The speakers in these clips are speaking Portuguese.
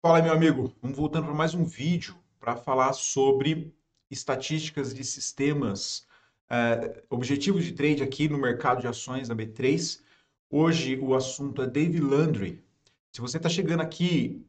Fala, meu amigo. Vamos voltando para mais um vídeo para falar sobre estatísticas de sistemas, objetivos de trade aqui no mercado de ações da B3. Hoje o assunto é Dave Landry. Se você está chegando aqui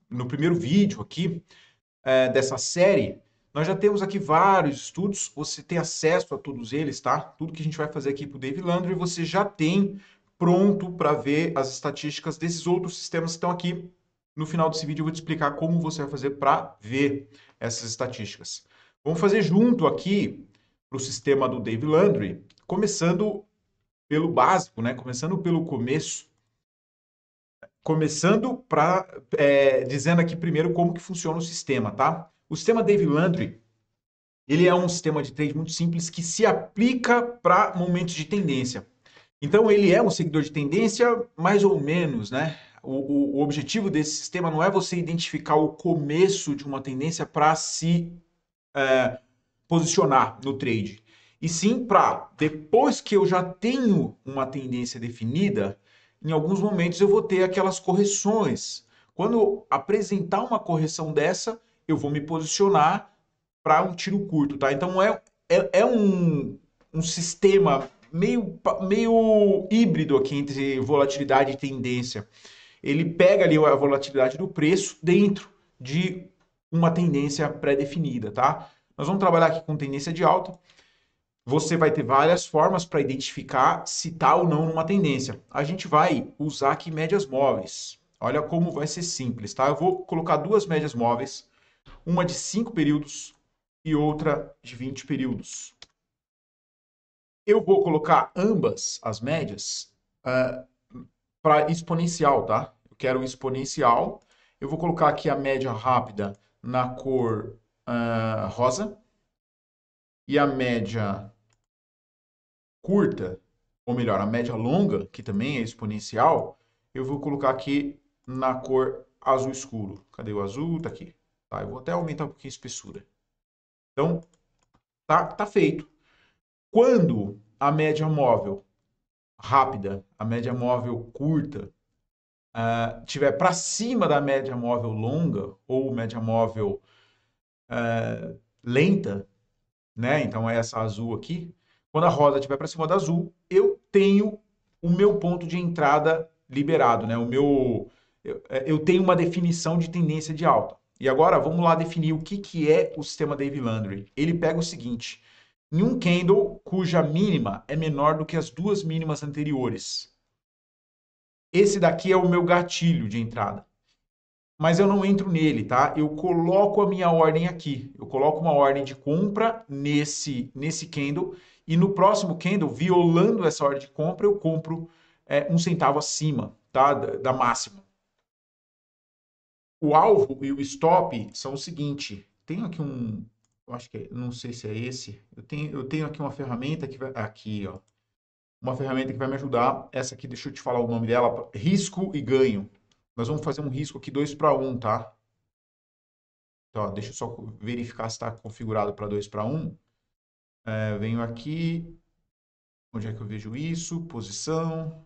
no primeiro vídeo aqui dessa série, nós já temos aqui vários estudos. Você tem acesso a todos eles, tá? Tudo que a gente vai fazer aqui para o Dave Landry, você já tem pronto para ver as estatísticas desses outros sistemas que estão aqui. No final desse vídeo eu vou te explicar como você vai fazer para ver essas estatísticas. Vamos fazer junto aqui para o sistema do Dave Landry, começando pelo básico, né? Começando pelo começo. Começando dizendo aqui primeiro como que funciona o sistema, tá? O sistema Dave Landry, ele é um sistema de trade muito simples que se aplica para momentos de tendência. Então, ele é um seguidor de tendência, mais ou menos, né? O objetivo desse sistema não é você identificar o começo de uma tendência para se posicionar no trade, e sim para, depois que eu já tenho uma tendência definida, em alguns momentos eu vou ter aquelas correções. Quando apresentar uma correção dessa, eu vou me posicionar para um tiro curto, tá? Então é um sistema meio híbrido aqui entre volatilidade e tendência. Ele pega ali a volatilidade do preço dentro de uma tendência pré-definida, tá? Nós vamos trabalhar aqui com tendência de alta. Você vai ter várias formas para identificar se está ou não numa tendência. A gente vai usar aqui médias móveis. Olha como vai ser simples, tá? Eu vou colocar duas médias móveis, uma de 5 períodos e outra de 20 períodos. Eu vou colocar ambas as médias para exponencial, tá? Eu quero exponencial. Eu vou colocar aqui a média rápida na cor rosa e a média curta, ou melhor, a média longa, que também é exponencial, eu vou colocar aqui na cor azul escuro. Cadê o azul? Tá aqui. Tá, eu vou até aumentar um pouquinho a espessura. Então, tá feito. Quando a média móvel rápida, a média móvel curta, tiver para cima da média móvel longa ou média móvel lenta, né? Então é essa azul aqui. Quando a rosa estiver para cima da azul, eu tenho o meu ponto de entrada liberado, né? Eu tenho uma definição de tendência de alta. E agora vamos lá definir o que é o sistema Dave Landry. Ele pega o seguinte: em um candle cuja mínima é menor do que as duas mínimas anteriores. Esse daqui é o meu gatilho de entrada. Mas eu não entro nele, tá? Eu coloco a minha ordem aqui. Eu coloco uma ordem de compra nesse candle e no próximo candle, violando essa ordem de compra, eu compro um centavo acima, tá? Da máxima. O alvo e o stop são o seguinte. Tenho aqui eu acho que não sei se é esse. Eu tenho aqui uma ferramenta que vai aqui, ó. Uma ferramenta que vai me ajudar. Essa aqui, deixa eu te falar o nome dela, risco e ganho. Nós vamos fazer um risco aqui 2 para 1, tá? Então, deixa eu só verificar se está configurado para 2 para 1. Venho aqui, onde é que eu vejo isso? Posição,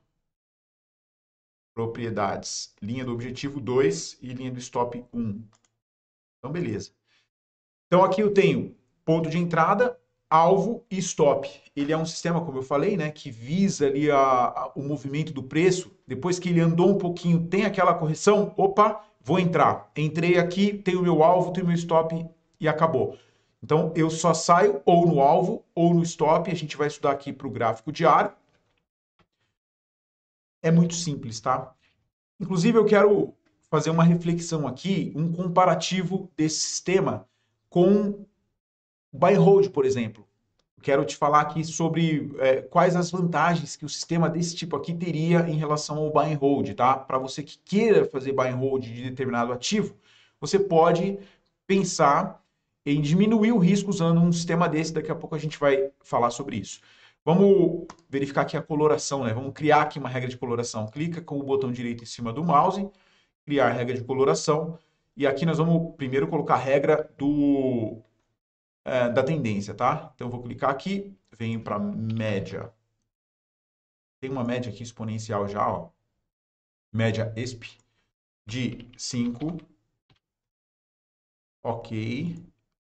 propriedades, linha do objetivo 2 e linha do stop 1. Então, beleza. Então, aqui eu tenho ponto de entrada, alvo e stop. Ele é um sistema, como eu falei, né, que visa ali o movimento do preço. Depois que ele andou um pouquinho, tem aquela correção, opa, vou entrar. Entrei aqui, tenho o meu alvo, tenho o meu stop e acabou. Então, eu só saio ou no alvo ou no stop. A gente vai estudar aqui para o gráfico diário. É muito simples, tá? Inclusive, eu quero fazer uma reflexão aqui, um comparativo desse sistema com o buy and hold, por exemplo. Quero te falar aqui sobre quais as vantagens que o sistema desse tipo aqui teria em relação ao buy and hold, tá? Para você que queira fazer buy and hold de determinado ativo, você pode pensar em diminuir o risco usando um sistema desse. Daqui a pouco a gente vai falar sobre isso. Vamos verificar aqui a coloração, né? Vamos criar aqui uma regra de coloração. Clica com o botão direito em cima do mouse, criar regra de coloração. E aqui nós vamos primeiro colocar a regra da tendência, tá? Então eu vou clicar aqui, venho para média. Tem uma média aqui exponencial já, ó. Média ESP. de 5, ok,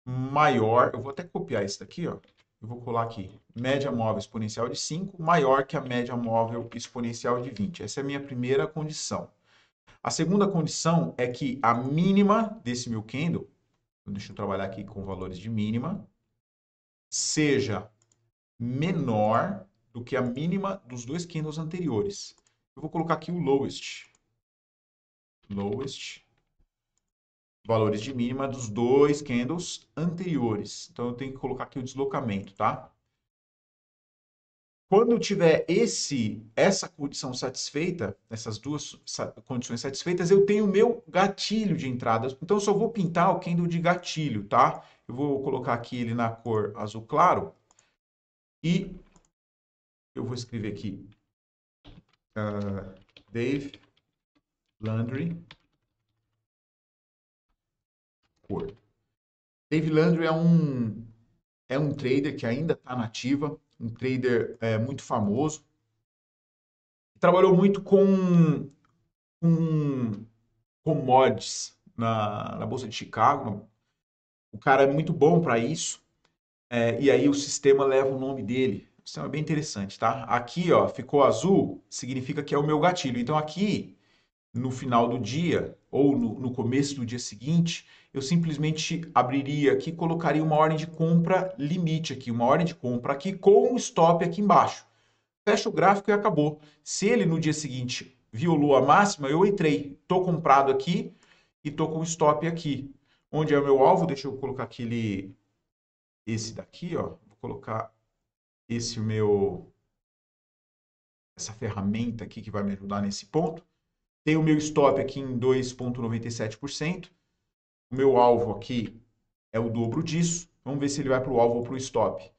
maior, eu vou até copiar isso daqui, ó, eu vou colar aqui, média móvel exponencial de 5 maior que a média móvel exponencial de 20. Essa é a minha primeira condição. A segunda condição é que a mínima desse meu candle, deixa eu trabalhar aqui com valores de mínima, seja menor do que a mínima dos dois candles anteriores. Eu vou colocar aqui o lowest. Lowest. Valores de mínima dos dois candles anteriores. Então, eu tenho que colocar aqui o deslocamento, tá? Quando eu tiver essa condição satisfeita, essas duas condições satisfeitas, eu tenho o meu gatilho de entrada. Então, eu só vou pintar o candle de gatilho, tá? Eu vou colocar aqui ele na cor azul claro. E eu vou escrever aqui Dave Landry cor. Dave Landry é um trader que ainda está na ativa, um trader muito famoso. Trabalhou muito com commodities na Bolsa de Chicago. O cara é muito bom para isso. E aí o sistema leva o nome dele. O sistema é bem interessante, tá? Aqui, ó, ficou azul, significa que é o meu gatilho. Então aqui, no final do dia, ou no começo do dia seguinte, eu simplesmente abriria aqui, colocaria uma ordem de compra limite aqui, uma ordem de compra aqui com um stop aqui embaixo. Fecha o gráfico e acabou. Se ele no dia seguinte violou a máxima, eu entrei. Estou comprado aqui e estou com o stop aqui. Onde é o meu alvo? Deixa eu colocar esse daqui, ó. Vou colocar essa ferramenta aqui que vai me ajudar nesse ponto. Tem o meu stop aqui em 2,97%. O meu alvo aqui é o dobro disso. Vamos ver se ele vai para o alvo ou para o stop.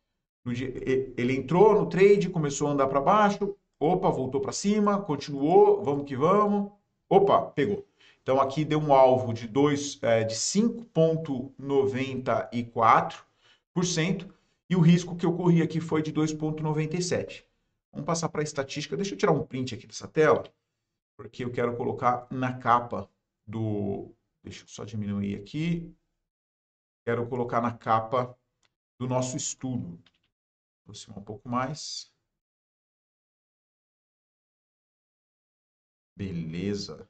Ele entrou no trade, começou a andar para baixo. Opa, voltou para cima, continuou, vamos que vamos. Opa, pegou. Então aqui deu um alvo de 5,94% e o risco que eu corri aqui foi de 2,97%. Vamos passar para a estatística. Deixa eu tirar um print aqui dessa tela, porque eu quero colocar na capa do... Deixa eu só diminuir aqui. Quero colocar na capa do nosso estudo. Aproximar um pouco mais. Beleza.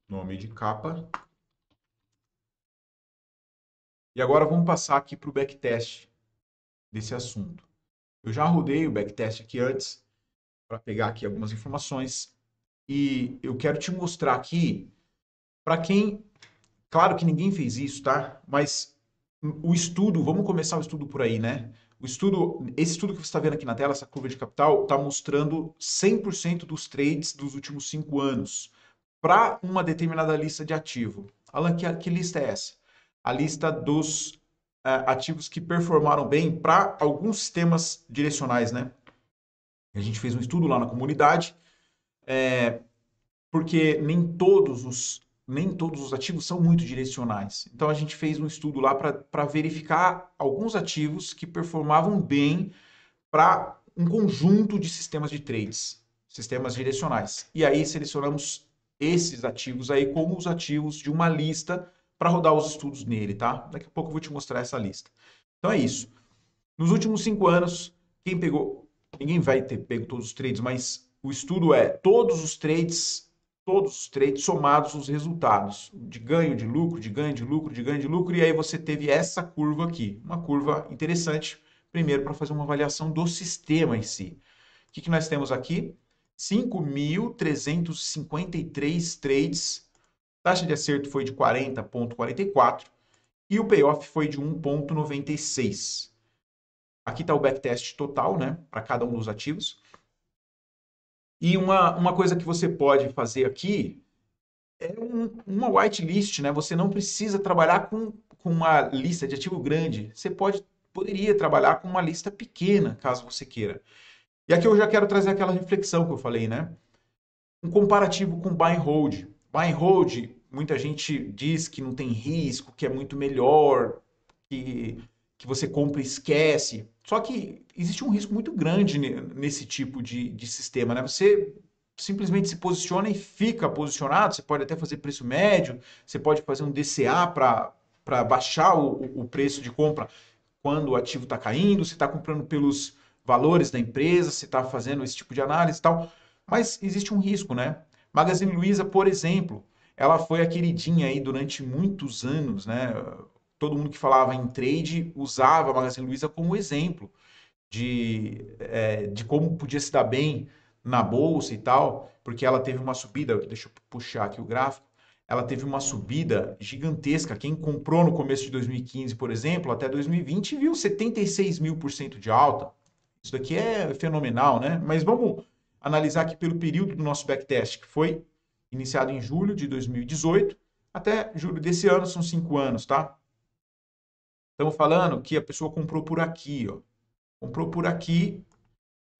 Nome de capa. E agora vamos passar aqui para o backtest desse assunto. Eu já rodei o backtest aqui antes para pegar aqui algumas informações e eu quero te mostrar aqui para quem, claro que ninguém fez isso, tá? Mas o estudo, vamos começar o estudo por aí, né? Esse estudo que você está vendo aqui na tela, essa curva de capital, está mostrando 100% dos trades dos últimos 5 anos para uma determinada lista de ativo. Alan, que lista é essa? A lista dos ativos que performaram bem para alguns sistemas direcionais, né? A gente fez um estudo lá na comunidade, porque nem todos os ativos são muito direcionais. Então a gente fez um estudo lá para verificar alguns ativos que performavam bem para um conjunto de sistemas de trades, sistemas direcionais. E aí selecionamos esses ativos aí como os ativos de uma lista para rodar os estudos nele, tá? Daqui a pouco eu vou te mostrar essa lista. Então é isso. Nos últimos 5 anos, quem pegou, ninguém vai ter pego todos os trades, mas o estudo é todos os trades somados os resultados de ganho de lucro, de ganho de lucro, de ganho de lucro, e aí você teve essa curva aqui, uma curva interessante, primeiro para fazer uma avaliação do sistema em si. O que nós temos aqui? 5.353 trades, taxa de acerto foi de 40,44 e o payoff foi de 1,96. Aqui está o backtest total, né, para cada um dos ativos. E uma coisa que você pode fazer aqui é uma whitelist, né? Você não precisa trabalhar com uma lista de ativo grande. Você poderia trabalhar com uma lista pequena, caso você queira. E aqui eu já quero trazer aquela reflexão que eu falei, né? Um comparativo com buy and hold. Buy and hold, muita gente diz que não tem risco, que é muito melhor, que você compra e esquece. Só que existe um risco muito grande nesse tipo de sistema, né? Você simplesmente se posiciona e fica posicionado. Você pode até fazer preço médio, você pode fazer um DCA para baixar o preço de compra quando o ativo está caindo, você está comprando pelos valores da empresa, você está fazendo esse tipo de análise e tal. Mas existe um risco, né? Magazine Luiza, por exemplo, ela foi a queridinha aí durante muitos anos, né? Todo mundo que falava em trade usava a Magazine Luiza como exemplo de como podia se dar bem na bolsa e tal, porque ela teve uma subida, deixa eu puxar aqui o gráfico, ela teve uma subida gigantesca. Quem comprou no começo de 2015, por exemplo, até 2020, viu 76.000% de alta. Isso daqui é fenomenal, né? Mas vamos analisar aqui pelo período do nosso backtest, que foi iniciado em julho de 2018 até julho desse ano, são 5 anos, tá? Estamos falando que a pessoa comprou por aqui, ó. Comprou por aqui,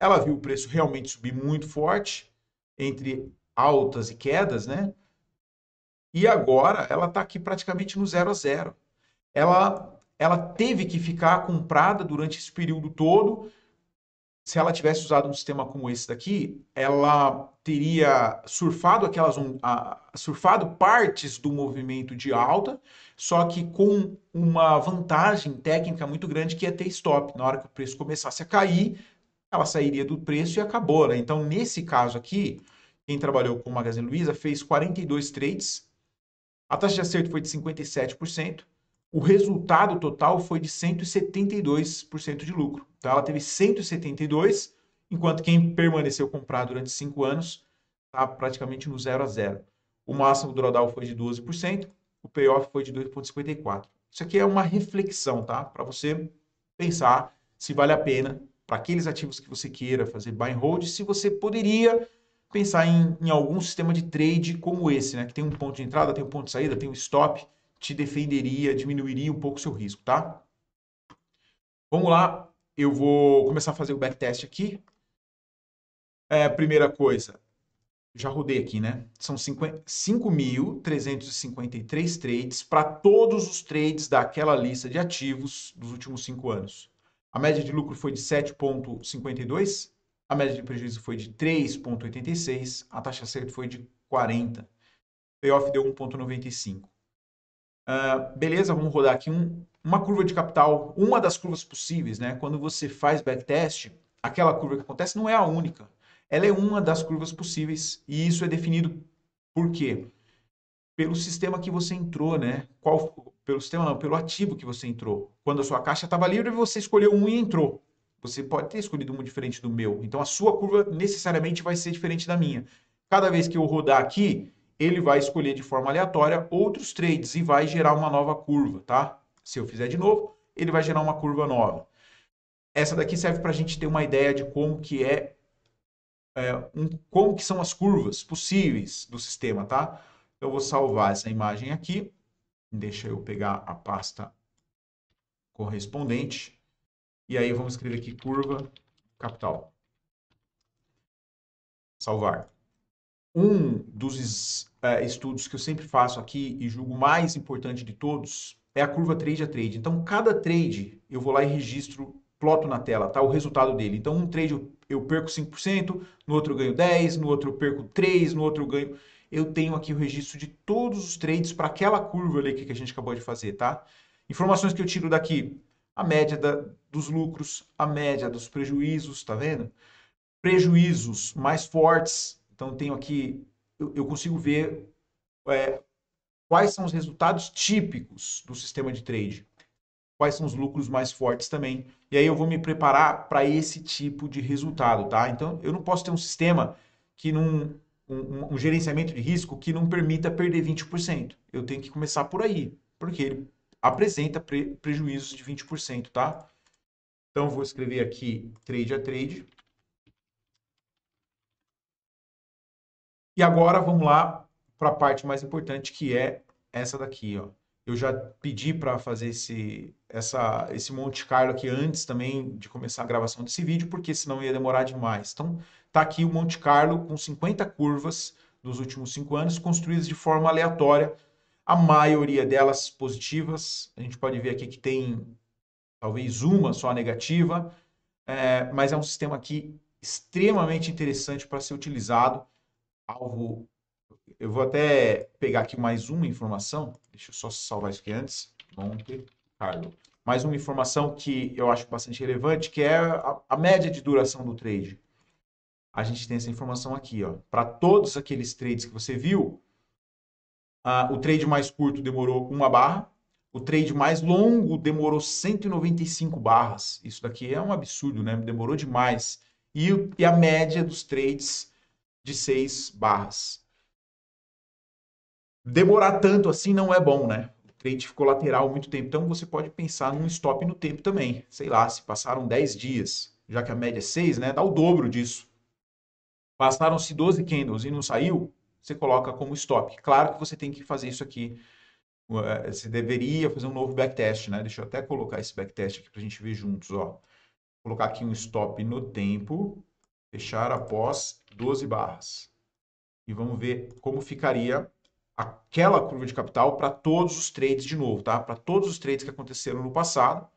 ela viu o preço realmente subir muito forte, entre altas e quedas, né? E agora ela está aqui praticamente no 0 a 0. Ela teve que ficar comprada durante esse período todo. Se ela tivesse usado um sistema como esse daqui, ela teria surfado surfado partes do movimento de alta, só que com uma vantagem técnica muito grande que é ter stop. Na hora que o preço começasse a cair, ela sairia do preço e acabou, né? Então, nesse caso aqui, quem trabalhou com o Magazine Luiza fez 42 trades, a taxa de acerto foi de 57%, o resultado total foi de 172% de lucro. Então, ela teve 172, enquanto quem permaneceu comprado durante 5 anos está praticamente no 0 a 0. O máximo do drawdown foi de 12%, o payoff foi de 2,54. Isso aqui é uma reflexão, tá? Para você pensar se vale a pena para aqueles ativos que você queira fazer buy and hold, se você poderia pensar em algum sistema de trade como esse, né? Que tem um ponto de entrada, tem um ponto de saída, tem um stop, te defenderia, diminuiria um pouco o seu risco, tá? Vamos lá, eu vou começar a fazer o backtest aqui. Primeira coisa, já rodei aqui, né? São 5.353 trades para todos os trades daquela lista de ativos dos últimos 5 anos. A média de lucro foi de 7,52, a média de prejuízo foi de 3,86, a taxa de acerto foi de 40. O payoff deu 1,95. Beleza, vamos rodar aqui uma curva de capital, uma das curvas possíveis, né? Quando você faz backtest, aquela curva que acontece não é a única. Ela é uma das curvas possíveis e isso é definido por quê? Pelo sistema que você entrou, né? Pelo sistema não, pelo ativo que você entrou. Quando a sua caixa estava livre, você escolheu um e entrou. Você pode ter escolhido um diferente do meu. Então a sua curva necessariamente vai ser diferente da minha. Cada vez que eu rodar aqui, ele vai escolher de forma aleatória outros trades e vai gerar uma nova curva, tá? Se eu fizer de novo, ele vai gerar uma curva nova. Essa daqui serve para a gente ter uma ideia de como que como que são as curvas possíveis do sistema, tá? Eu vou salvar essa imagem aqui. Deixa eu pegar a pasta correspondente. E aí vamos escrever aqui curva capital. Salvar. Um dos estudos que eu sempre faço aqui e julgo mais importante de todos é a curva trade a trade. Então, cada trade eu vou lá e registro, ploto na tela, tá? O resultado dele. Então, um trade eu perco 5%, no outro eu ganho 10%, no outro eu perco 3%, no outro eu ganho. Eu tenho aqui o registro de todos os trades para aquela curva ali que a gente acabou de fazer, tá? Informações que eu tiro daqui: a média dos lucros, a média dos prejuízos, tá vendo? Prejuízos mais fortes. Então, tenho aqui, eu consigo ver quais são os resultados típicos do sistema de trade, quais são os lucros mais fortes também. E aí eu vou me preparar para esse tipo de resultado, tá? Então, eu não posso ter um sistema que não. Um gerenciamento de risco que não permita perder 20%. Eu tenho que começar por aí, porque ele apresenta prejuízos de 20%, tá? Então, vou escrever aqui trade a trade. E agora vamos lá para a parte mais importante, que é essa daqui, ó. Eu já pedi para fazer esse Monte Carlo aqui antes também de começar a gravação desse vídeo, porque senão ia demorar demais. Então, tá aqui o Monte Carlo com 50 curvas dos últimos 5 anos, construídas de forma aleatória, a maioria delas positivas. A gente pode ver aqui que tem talvez uma só negativa, mas é um sistema aqui extremamente interessante para ser utilizado. Alvo, eu vou até pegar aqui mais uma informação, deixa eu só salvar isso aqui antes. Monte Carlo. Mais uma informação que eu acho bastante relevante, que é a média de duração do trade. A gente tem essa informação aqui, ó. Para todos aqueles trades que você viu, o trade mais curto demorou 1 barra, o trade mais longo demorou 195 barras. Isso daqui é um absurdo, né? Demorou demais. E a média dos trades de 6 barras. Demorar tanto assim não é bom, né? O trade ficou lateral muito tempo. Então você pode pensar num stop no tempo também. Sei lá, se passaram 10 dias, já que a média é 6, né? Dá o dobro disso. Passaram-se 12 candles e não saiu, você coloca como stop. Claro que você tem que fazer isso aqui. Você deveria fazer um novo backtest, né? Deixa eu até colocar esse backtest aqui para a gente ver juntos, ó. Vou colocar aqui um stop no tempo, fechar após 12 barras. E vamos ver como ficaria aquela curva de capital para todos os trades de novo, tá? Para todos os trades que aconteceram no passado,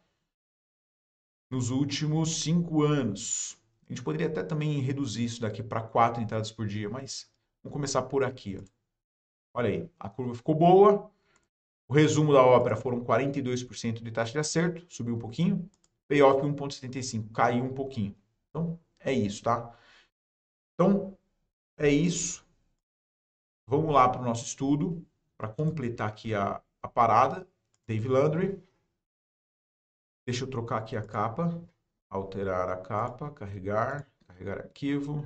nos últimos 5 anos. A gente poderia até também reduzir isso daqui para 4 entradas por dia, mas vamos começar por aqui, ó. Olha aí, a curva ficou boa. O resumo da ópera foram 42% de taxa de acerto, subiu um pouquinho. Payoff 1,75, caiu um pouquinho. Então, é isso, tá? Então, é isso. Vamos lá para o nosso estudo, para completar aqui a parada. Dave Landry. Deixa eu trocar aqui a capa. Alterar a capa, carregar arquivo.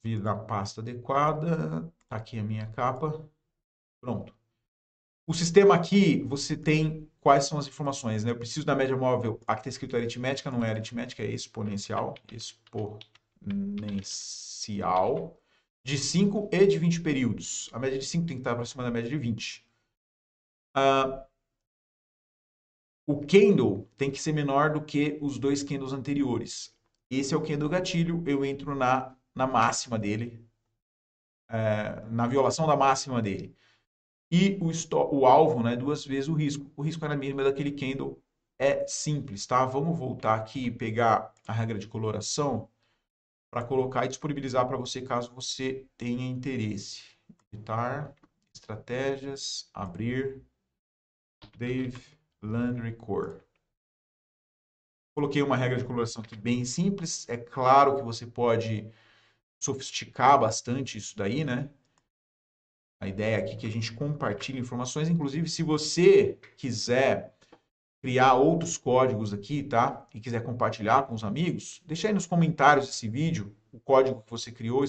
Vir na pasta adequada. Tá aqui a minha capa. Pronto. O sistema aqui, você tem quais são as informações, né? Eu preciso da média móvel, aqui está escrito aritmética, não é aritmética, é exponencial. Exponencial. De 5 e de 20 períodos. A média de 5 tem que estar aproximada da média de 20. O candle tem que ser menor do que os 2 candles anteriores. Esse é o candle gatilho, eu entro na máxima dele, na violação da máxima dele. E o alvo, né, 2 vezes o risco. O risco na mínima daquele candle é simples, tá? Vamos voltar aqui e pegar a regra de coloração para colocar e disponibilizar para você caso você tenha interesse. Editar, estratégias, abrir, Dave Landry Core. Coloquei uma regra de coloração aqui bem simples. É claro que você pode sofisticar bastante isso daí, né? A ideia aqui é que a gente compartilhe informações. Inclusive, se você quiser criar outros códigos aqui, tá? E quiser compartilhar com os amigos, deixa aí nos comentários esse vídeo, o código que você criou,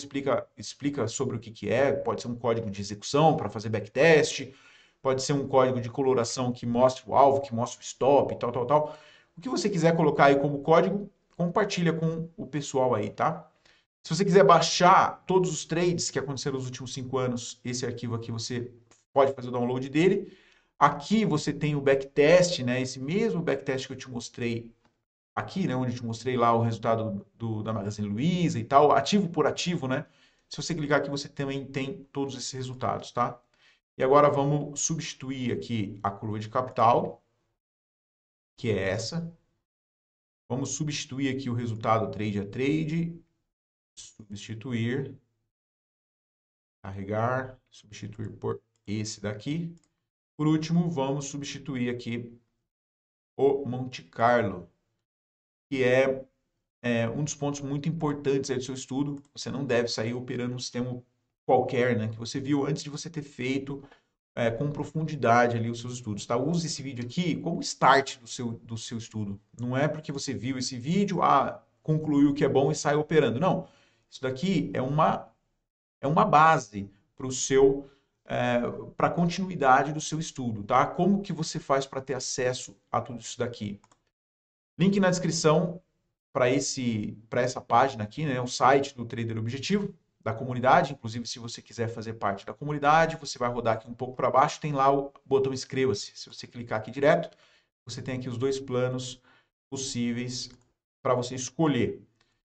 explica sobre o que é. Pode ser um código de execução para fazer backtest, pode ser um código de coloração que mostre o alvo, que mostre o stop, tal. O que você quiser colocar aí como código, compartilha com o pessoal aí, tá? Se você quiser baixar todos os trades que aconteceram nos últimos 5 anos, esse arquivo aqui você pode fazer o download dele. Aqui você tem o backtest, né? Esse mesmo backtest que eu te mostrei aqui, né? Onde eu te mostrei lá o resultado da Magazine Luiza e tal, ativo por ativo, né? Se você clicar aqui, você também tem todos esses resultados, tá? E agora vamos substituir aqui a curva de capital, que é essa. Vamos substituir aqui o resultado trade a trade. Substituir. Carregar. Substituir por esse daqui. Por último, vamos substituir aqui o Monte Carlo, que é um dos pontos muito importantes aí do seu estudo. Você não deve sair operando um sistema qualquer, né? Que você viu antes de você ter feito com profundidade ali os seus estudos, tá? Use esse vídeo aqui como start do seu estudo. Não é porque você viu esse vídeo, concluiu que é bom e sai operando. Não. Isso daqui é uma base para o seu para a continuidade do seu estudo, tá? Como que você faz para ter acesso a tudo isso daqui? Link na descrição para essa página aqui, né? O site do Trader Objetivo, da comunidade. Inclusive, se você quiser fazer parte da comunidade, você vai rodar aqui um pouco para baixo, tem lá o botão inscreva-se. Se você clicar aqui direto, você tem aqui os 2 planos possíveis para você escolher.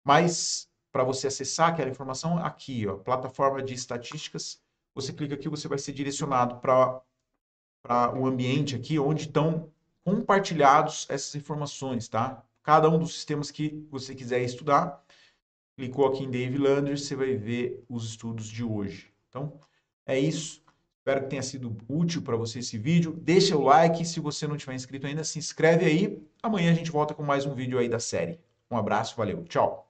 Mas, para você acessar aquela informação, aqui, ó, plataforma de estatísticas, você clica aqui, você vai ser direcionado para para o ambiente aqui onde estão compartilhados essas informações, tá? Cada um dos sistemas que você quiser estudar, clicou aqui em Dave Landers, você vai ver os estudos de hoje. Então, é isso. Espero que tenha sido útil para você esse vídeo. Deixa o like, se você não tiver inscrito ainda, se inscreve aí. Amanhã a gente volta com mais um vídeo aí da série. Um abraço, valeu, tchau!